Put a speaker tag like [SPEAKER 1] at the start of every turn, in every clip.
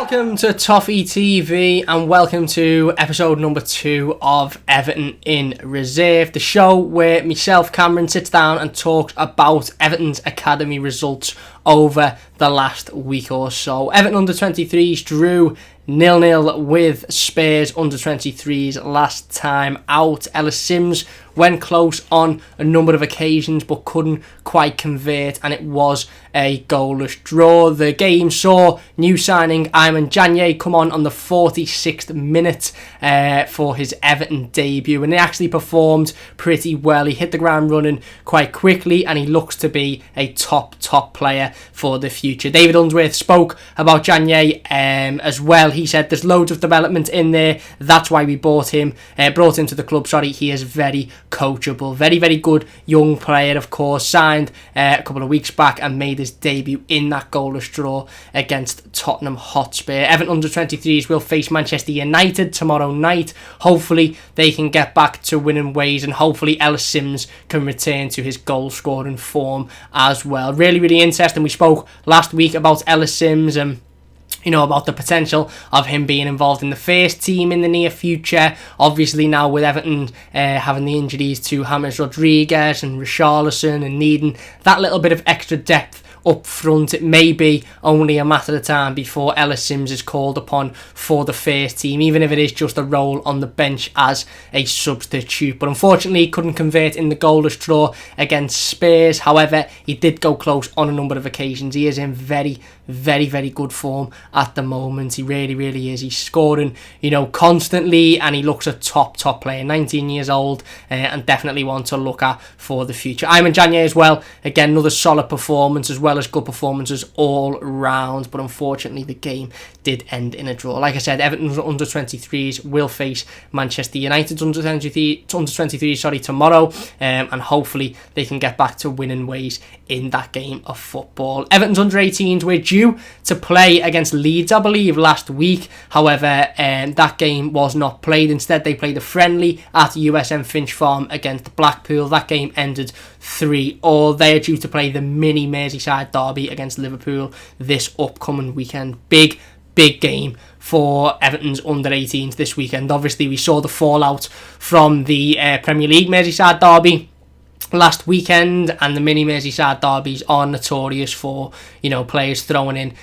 [SPEAKER 1] Welcome to Toffee TV and welcome to episode number 2 of Everton in Reserve, the show where myself, Cameron, sits down and talks about Everton's academy results over the last week or so. Everton under-23s drew 0-0 with Spurs under-23s last time out. Ellis Sims went close on a number of occasions but couldn't quite convert, and it was a goalless draw. The game saw new signing Onyango come on the 46th minute for his Everton debut, and he actually performed pretty well. He hit the ground running quite quickly and he looks to be a top player for the future. David Unsworth spoke about Onyango as well. He said there's loads of development in there, that's why we brought him to the club. He is very coachable, very good young player. Of course, signed a couple of weeks back and made his debut in that goalless draw against Tottenham Hotspur. Everton under-23s will face Manchester United tomorrow night. Hopefully they can get back to winning ways, and hopefully Ellis Sims can return to his goal scoring form as well. Really interesting. We spoke last week about Ellis Sims and about the potential of him being involved in the first team in the near future. Obviously now with Everton having the injuries to James Rodriguez and Richarlison and needing that little bit of extra depth up front, it may be only a matter of time before Ellis Sims is called upon for the first team, even if it is just a role on the bench as a substitute. But unfortunately he couldn't convert in the goalless draw against Spurs. However, he did go close on a number of occasions. He is in very good form at the moment. He really is. He's scoring constantly, and he looks a top player. 19 years old, and definitely one to look at for the future. Onyango as well, again another solid performance as well as good performances all round, but unfortunately the game did end in a draw. Like I said, Everton's under-23s will face Manchester United's under-23s tomorrow, and hopefully they can get back to winning ways in that game of football. Everton's under-18s were due to play against Leeds, I believe, last week. However, that game was not played. Instead, they played a friendly at USM Finch Farm against Blackpool. That game ended 3-3. They are due to play the mini Merseyside derby against Liverpool this upcoming weekend. Big game for Everton's under-18s this weekend. Obviously, we saw the fallout from the Premier League Merseyside derby last weekend, and the mini Merseyside derbies are notorious for players throwing in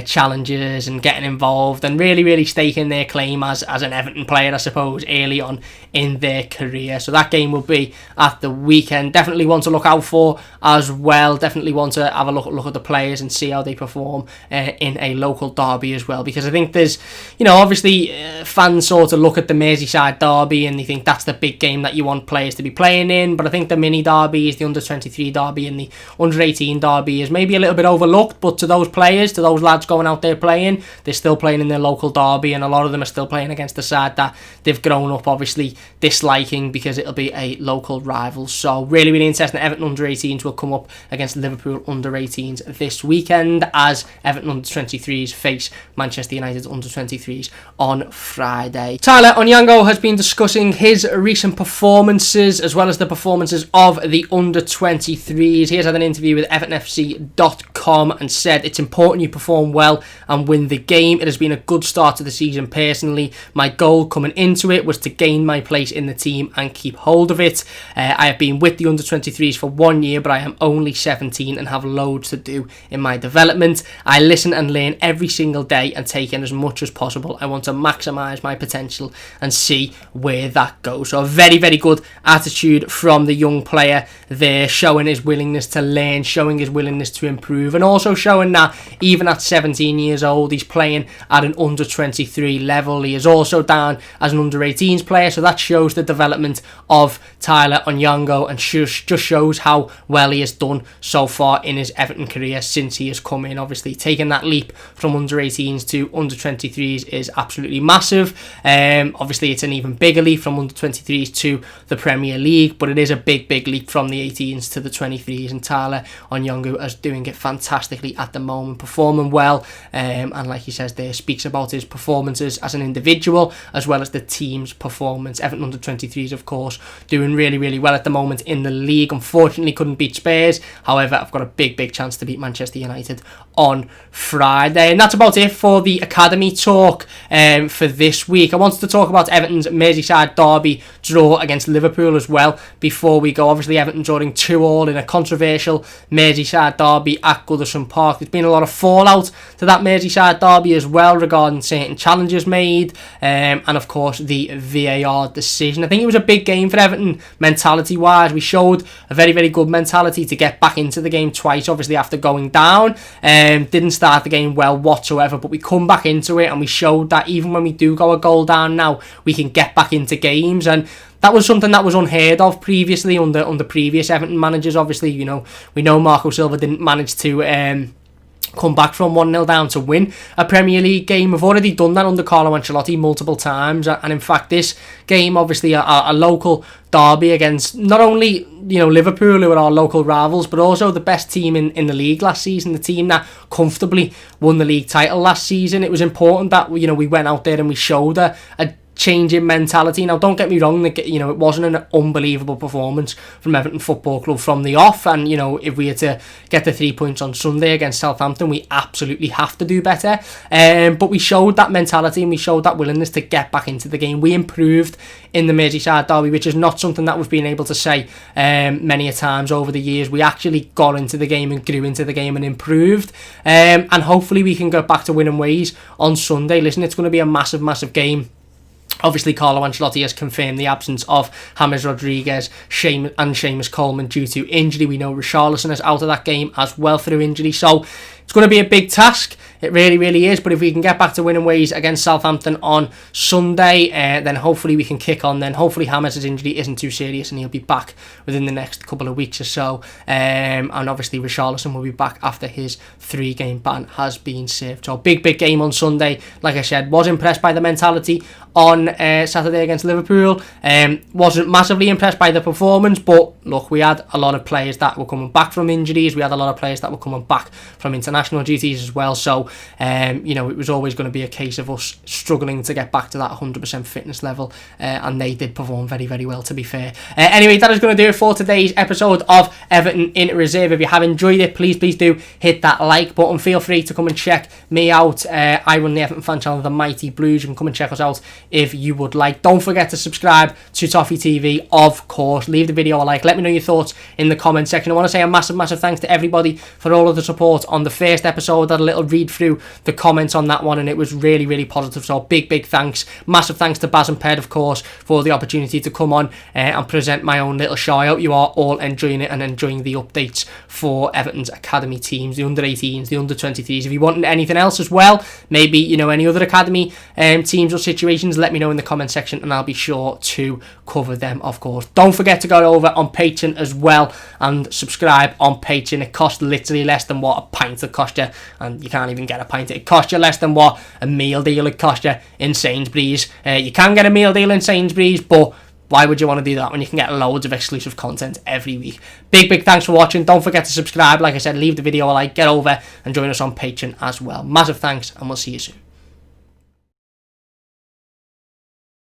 [SPEAKER 1] challenges and getting involved and really staking their claim as an Everton player, I suppose, early on in their career. So that game will be at the weekend. Definitely one to look out for as well. Definitely want to have a look at the players and see how they perform in a local derby as well, because I think there's obviously fans sort of look at the Merseyside derby and they think that's the big game that you want players to be playing in, but I think the mini derby is the under-23 derby, and the under-18 derby is maybe a little bit overlooked, but to those players, to those lads going out there playing, they're still playing in their local derby, and a lot of them are still playing against the side that they've grown up obviously disliking because it'll be a local rival. So really interesting. Everton under-18s will come up against Liverpool under-18s this weekend as Everton under-23s face Manchester United under-23s on Friday. Tyler Onyango has been discussing his recent performances as well as the performances of the under-23s. He has had an interview with EvertonFC.com and said, "It's important you perform well and win the game. It has been a good start to the season personally. My goal coming into it was to gain my place in the team and keep hold of it. I have been with the under-23s for 1 year, but I am only 17 and have loads to do in my development. I listen and learn every single day and take in as much as possible. I want to maximise my potential and see where that goes." So a very good attitude from the young player there, showing his willingness to learn, showing his willingness to improve, and also showing that even at 17 years old he's playing at an under-23 level. He is also down as an under-18s player, so that shows the development of Tyler Onyango and just shows how well he has done so far in his Everton career since he has come in. Obviously taking that leap from under-18s to under-23s is absolutely massive. Obviously it's an even bigger leap from under-23s to the Premier League, but it is a big leap leaped from the 18s to the 23s, and Tyler Onyango is doing it fantastically at the moment, performing well, and like he says there, speaks about his performances as an individual as well as the team's performance. Everton under 23s, of course, doing really, really well at the moment in the league. Unfortunately, couldn't beat Spurs. However, I've got a big chance to beat Manchester United on Friday. And that's about it for the academy talk for this week. I wanted to talk about Everton's Merseyside derby draw against Liverpool as well before we go. Obviously, Everton drawing 2-2 in a controversial Merseyside derby at Goodison Park. There's been a lot of fallout to that Merseyside derby as well regarding certain challenges made, and of course the VAR decision. I think it was a big game for Everton mentality wise. We showed a very good mentality to get back into the game twice, obviously after going down. Didn't start the game well whatsoever, but we come back into it and we showed that even when we do go a goal down now, we can get back into games. And that was something that was unheard of previously under previous Everton managers. Obviously, we know Marco Silva didn't manage to come back from 1-0 down to win a Premier League game. We've already done that under Carlo Ancelotti multiple times, and in fact this game, obviously a local derby against not only Liverpool, who are our local rivals, but also the best team in the league last season, the team that comfortably won the league title last season. It was important that we went out there and we showed a change in mentality. Now, don't get me wrong, it wasn't an unbelievable performance from Everton Football Club from the off, and if we had to get the 3 points on Sunday against Southampton, we absolutely have to do better, but we showed that mentality and we showed that willingness to get back into the game. We improved in the Merseyside derby, which is not something that we've been able to say many a times over the years. We actually got into the game and grew into the game and improved, and hopefully we can go back to winning ways on Sunday. Listen, it's going to be a massive game. Obviously, Carlo Ancelotti has confirmed the absence of James Rodriguez and Seamus Coleman due to injury. We know Richarlison is out of that game as well through injury. So it's going to be a big task. It really is. But if we can get back to winning ways against Southampton on Sunday, then hopefully we can kick on. Then hopefully James' injury isn't too serious and he'll be back within the next couple of weeks or so. And obviously Richarlison will be back after his 3-game ban has been served. So big game on Sunday. Like I said, was impressed by the mentality on Saturday against Liverpool. Wasn't massively impressed by the performance, but look, we had a lot of players that were coming back from injuries. We had a lot of players that were coming back from international duties as well. So it was always going to be a case of us struggling to get back to that 100% fitness level, and they did perform very well, to be fair. Anyway, that is going to do it for today's episode of Everton in Reserve. If you have enjoyed it, please do hit that like button. Feel free to come and check me out. I run the Everton fan channel, The Mighty Blues. You can come and check us out if you would like. Don't forget to subscribe to Toffee TV, of course. Leave the video a like. Let me know your thoughts in the comment section. I want to say a massive thanks to everybody for all of the support on the first episode. I had a little read through the comments on that one and it was really positive. So big thanks. Massive thanks to Baz and Ped, of course, for the opportunity to come on and present my own little show. I hope you are all enjoying it and enjoying the updates for Everton's academy teams, the under-18s, the under-23s. If you want anything else as well, maybe any other academy teams or situations, let me know in the comment section and I'll be sure to cover them, of course. Don't forget to go over on Patreon as well and subscribe on Patreon. It costs literally less than what a pint would cost you, and you can't even get a pint. It costs you less than what a meal deal would cost you in Sainsbury's. You can get a meal deal in Sainsbury's, but why would you want to do that when you can get loads of exclusive content every week? Big thanks for watching. Don't forget to subscribe. Like I said, leave the video a like, get over and join us on Patreon as well. Massive thanks, and we'll see you soon.